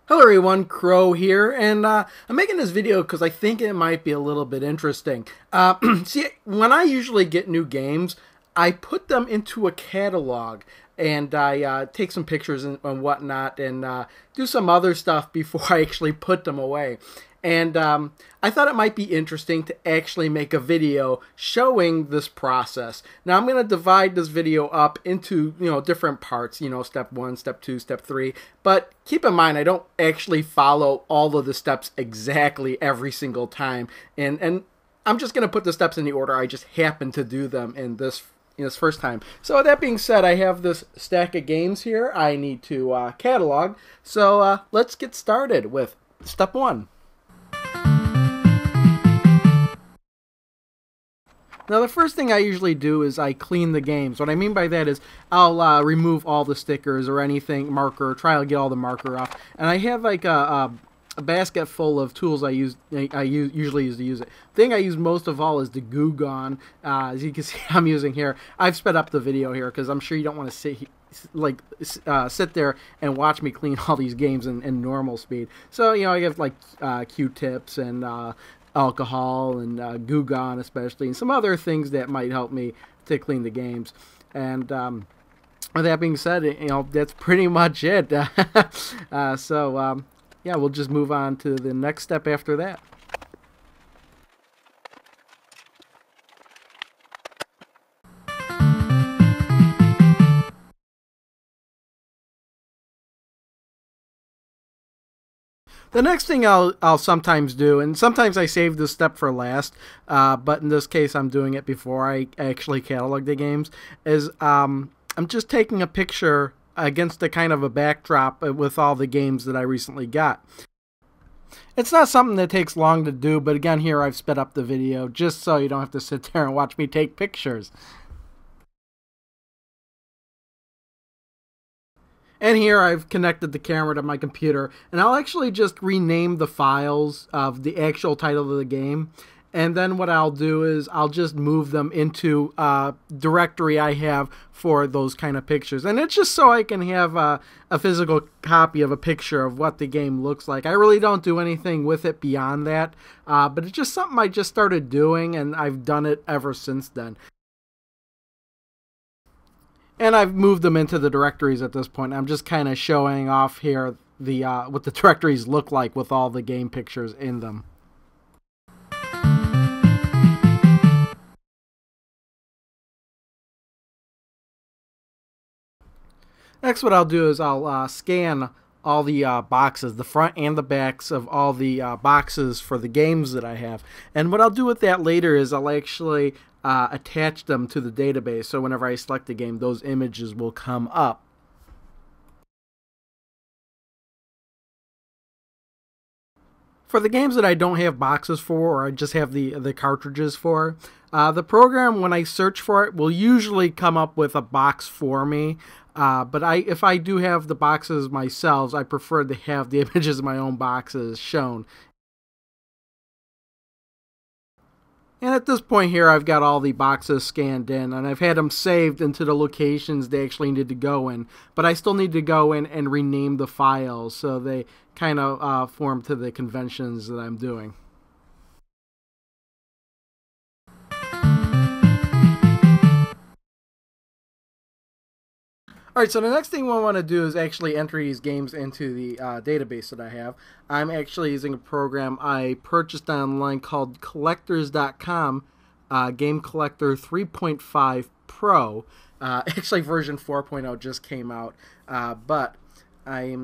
Hello everyone, Crow here, and I'm making this video because I think it might be a little bit interesting. See, when I usually get new games, I put them into a catalog, and I take some pictures and whatnot, and do some other stuff before I actually put them away. And I thought it might be interesting to actually make a video showing this process. Now I'm going to divide this video up into, different parts, step 1, step 2, step 3. But keep in mind, I don't actually follow all of the steps exactly every single time. And I'm just going to put the steps in the order I just happen to do them in this first time. So that being said, I have this stack of games here I need to catalog. So let's get started with step 1. Now, the first thing I usually do is I clean the games. What I mean by that is I'll remove all the stickers or anything, marker, try to get all the marker off. And I have like a basket full of tools I usually use to use it. The thing I use most of all is the Goo Gone. As you can see, I'm using here. I've sped up the video here because I'm sure you don't want to sit there and watch me clean all these games in normal speed. So I have like Q-tips and alcohol and Goo Gone especially, and some other things that might help me to clean the games. And with that being said, that's pretty much it. Yeah, we'll just move on to the next step after that. The next thing I'll sometimes do, and sometimes I save this step for last, but in this case I'm doing it before I actually catalog the games, is I'm just taking a picture against a kind of a backdrop with all the games that I recently got. It's not something that takes long to do, but again, here I've sped up the video just so you don't have to sit there and watch me take pictures. And here I've connected the camera to my computer, and I'll actually just rename the files of the actual title of the game. And then what I'll do is I'll just move them into a directory I have for those kind of pictures. And it's just so I can have a physical copy of a picture of what the game looks like. I really don't do anything with it beyond that, but it's just something I just started doing, and I've done it ever since then. And I've moved them into the directories at this point. I'm just kind of showing off here the what the directories look like with all the game pictures in them. Next, what I'll do is I'll scan all the boxes, the front and the backs of all the boxes for the games that I have. And what I'll do with that later is I'll actually attach them to the database, so whenever I select a game, those images will come up. For the games that I don't have boxes for, or I just have the cartridges for, the program, when I search for it, will usually come up with a box for me. But if I do have the boxes myself, I prefer to have the images of my own boxes shown. And at this point here, I've got all the boxes scanned in, and I've had them saved into the locations they actually need to go in. But I still need to go in and rename the files so they kind of form to the conventions that I'm doing. Alright, so the next thing we want to do is actually enter these games into the database that I have. I'm actually using a program I purchased online called collectors.com, Game Collector 3.5 Pro. Actually, version 4.0 just came out, but I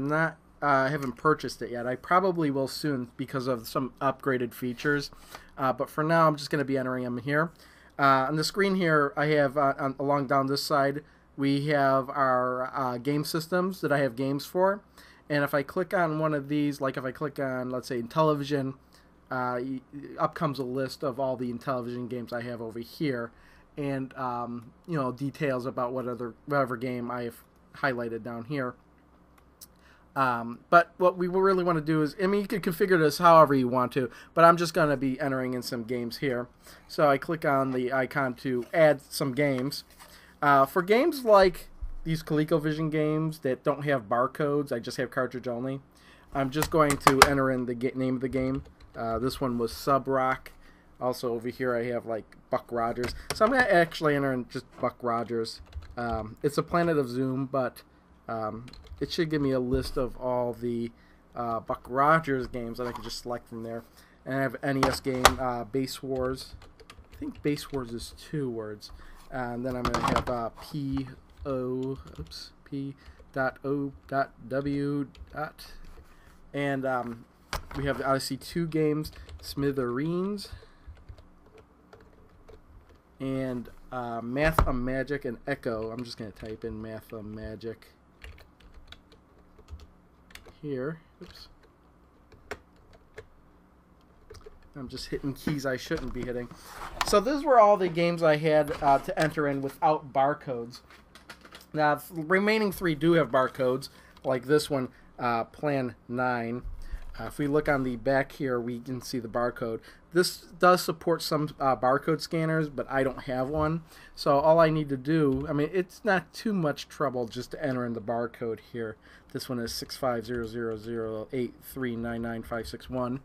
haven't purchased it yet. I probably will soon because of some upgraded features, but for now I'm just going to be entering them here. On the screen here, I have along down this side, we have our game systems that I have games for. And if I click on one of these, like if I click on, let's say, Intellivision, up comes a list of all the Intellivision games I have over here. And, details about whatever game I have highlighted down here. But what we really want to do is, you can configure this however you want to, but I'm just going to be entering in some games here. So I click on the icon to add some games. For games like these ColecoVision games that don't have barcodes, I just have cartridge only, I'm just going to enter in the name of the game. This one was Sub Rock. Also over here I have like Buck Rogers. So I'm going to actually enter in just Buck Rogers. It's a Planet of Zoom, but it should give me a list of all the Buck Rogers games that I can just select from there. And I have an NES game, Base Wars. I think Base Wars is 2 words. And then I'm going to have P.O. P.O.W. And we have the Odyssey 2 games, Smithereens, and Math-O-Magic and Echo. I'm just going to type in Math-O-Magic here. Oops. I'm just hitting keys I shouldn't be hitting. So these were all the games I had to enter in without barcodes. Now, the remaining 3 do have barcodes, like this one, Plan 9. If we look on the back here, we can see the barcode. This does support some barcode scanners, but I don't have one. So all I need to do, I mean, it's not too much trouble just to enter in the barcode here. This one is 6500083995561.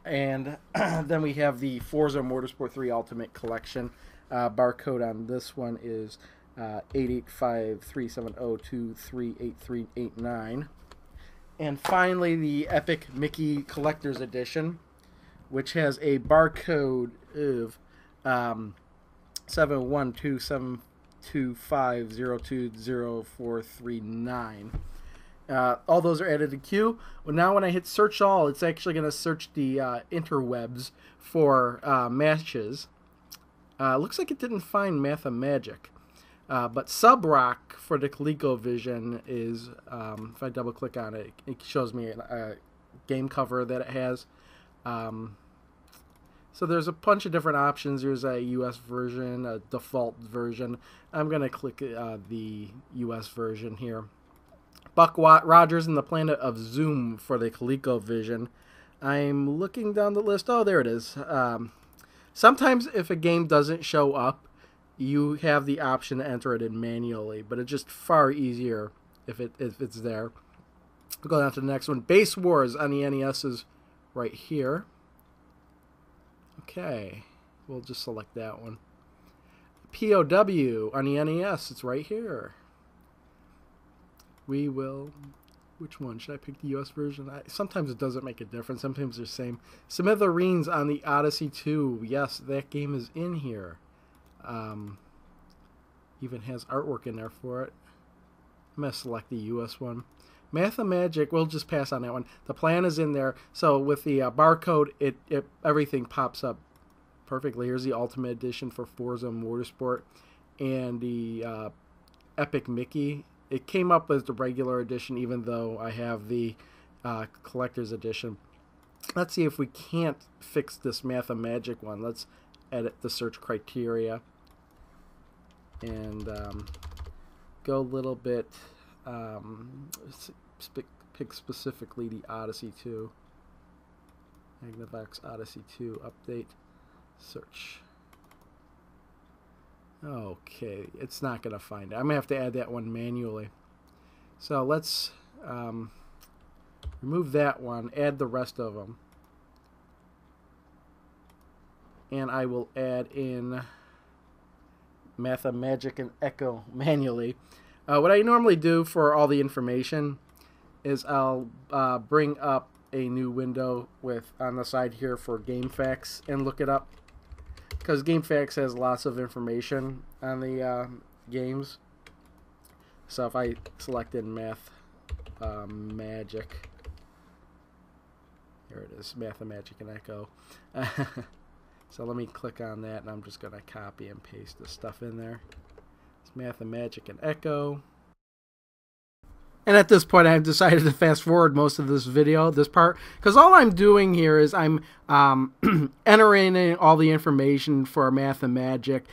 And then we have the Forza Motorsport 3 Ultimate Collection. Barcode on this one is 8853702383889. And finally, the Epic Mickey Collector's Edition, which has a barcode of 7127250204039. All those are added to queue. Well, now when I hit search all, it's actually going to search the interwebs for matches. Looks like it didn't find Math-O-Magic. But Sub Rock for the ColecoVision is, if I double click on it, it shows me a game cover that it has. So there's a bunch of different options. There's a US version, a default version. I'm going to click the US version here. Buck Rogers and the Planet of Zoom for the ColecoVision. I'm looking down the list. Oh, there it is. Sometimes if a game doesn't show up, you have the option to enter it in manually, but it's just far easier if it's there. We'll go down to the next one. Base Wars on the NES is right here. Okay, we'll just select that one. POW on the NES, it's right here. We will... Which one? Should I pick the US version? Sometimes it doesn't make a difference. Sometimes they're the same. Smithereens on the Odyssey 2. Yes, that game is in here. Even has artwork in there for it. I'm going to select the US one. Math-O-Magic, we'll just pass on that one. The plan is in there. So with the barcode, everything pops up perfectly. Here's the Ultimate Edition for Forza Motorsport. And the Epic Mickey. It came up as the regular edition, even though I have the collector's edition. Let's see if we can't fix this Math-O-Magic one. Let's edit the search criteria and go a little bit, pick specifically the Odyssey 2. Magnavox Odyssey 2 update, search. Okay, it's not going to find it. I'm going to have to add that one manually. So let's remove that one, add the rest of them. And I will add in Math-O-Magic and Echo manually. What I normally do for all the information is I'll bring up a new window with on the side here for GameFAQs and look it up. Because GameFAQs has lots of information on the games. So if I selected Math-O-Magic, here it is, Math-O-Magic and Echo. So let me click on that, and I'm just going to copy and paste the stuff in there. It's Math-O-Magic and Echo. And at this point, I've decided to fast forward most of this video, this part, because all I'm doing here is I'm entering in all the information for Math-O-Magic,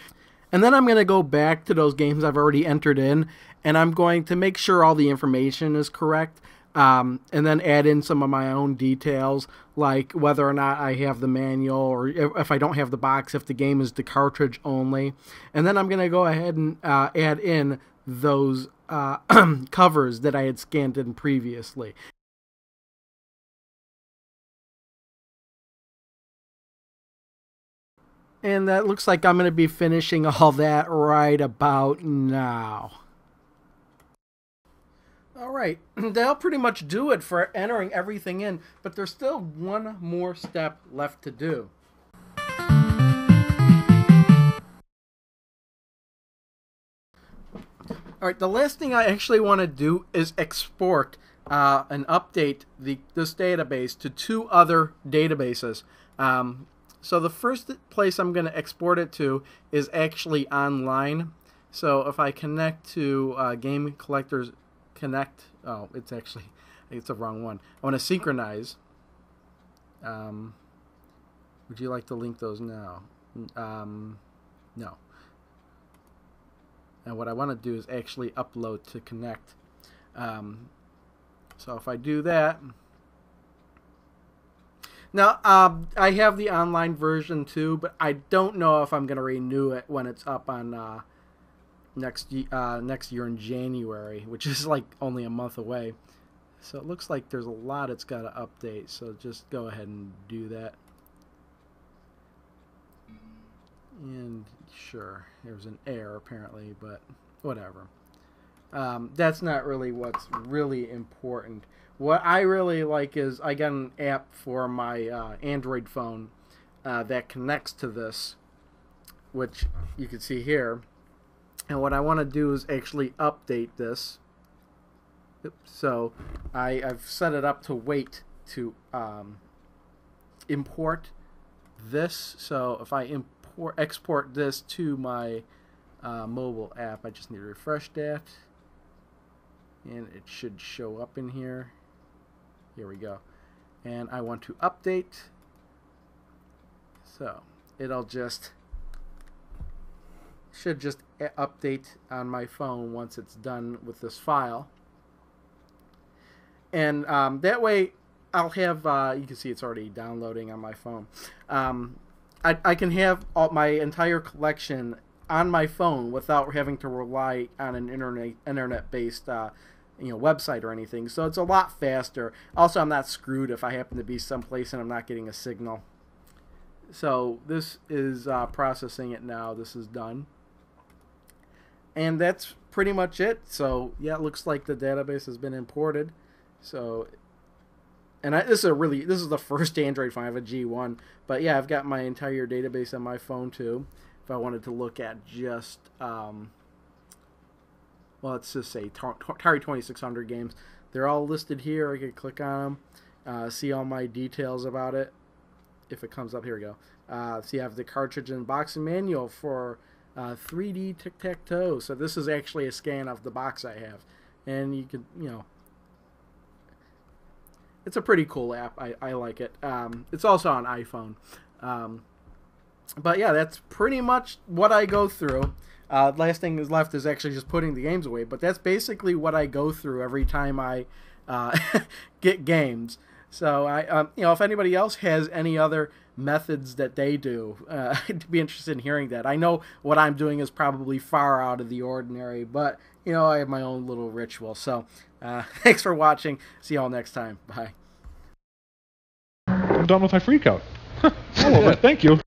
and then I'm going to go back to those games I've already entered in, and I'm going to make sure all the information is correct, and then add in some of my own details, like whether or not I have the manual, or if I don't have the box, if the game is the cartridge only, and then I'm going to go ahead and add in those covers that I had scanned in previously. And that looks like I'm going to be finishing all that right about now. Alright, that'll pretty much do it for entering everything in, but there's still one more step left to do. Alright, the last thing I actually want to do is export and update this database to 2 other databases. So the first place I'm going to export it to is actually online. So if I connect to Game Collectors Connect, oh, it's the wrong one. I want to synchronize. Would you like to link those now? No. And what I want to do is actually upload to Connect. So if I do that, now I have the online version too, but I don't know if I'm going to renew it when it's up on next year in January, which is like only a month away. So it looks like there's a lot it's got to update. So just go ahead and do that. And sure, there's an error apparently, but whatever. That's not really what's really important. What I really like is I got an app for my Android phone that connects to this, which you can see here. And what I want to do is actually update this. So I've set it up to wait to import this. So if I export this to my mobile app, I just need to refresh that. And it should show up in here. Here we go. And I want to update. So it'll should just update on my phone once it's done with this file. And that way I'll have, you can see it's already downloading on my phone. I can have my entire collection on my phone without having to rely on an internet-based website or anything. So it's a lot faster. Also, I'm not screwed if I happen to be someplace and I'm not getting a signal. So this is processing it now. This is done. And that's pretty much it. So yeah, it looks like the database has been imported. So, and this is the first Android phone. I have a G1, but yeah, I've got my entire database on my phone too. If I wanted to look at just, well, let's just say Atari 2600 games, they're all listed here. I could click on them, see all my details about it. If it comes up, here we go. See, I have the cartridge and boxing manual for 3D tic-tac-toe. So this is actually a scan of the box I have, and you can, it's a pretty cool app. I like it. It's also on iPhone. But yeah, that's pretty much what I go through. Last thing is left is actually just putting the games away. But that's basically what I go through every time I get games. So if anybody else has any other methods that they do, I'd be interested in hearing that. I know what I'm doing is probably far out of the ordinary, but I have my own little ritual. So thanks for watching. See y'all next time. Bye. I'm done with my freak out. Thank you.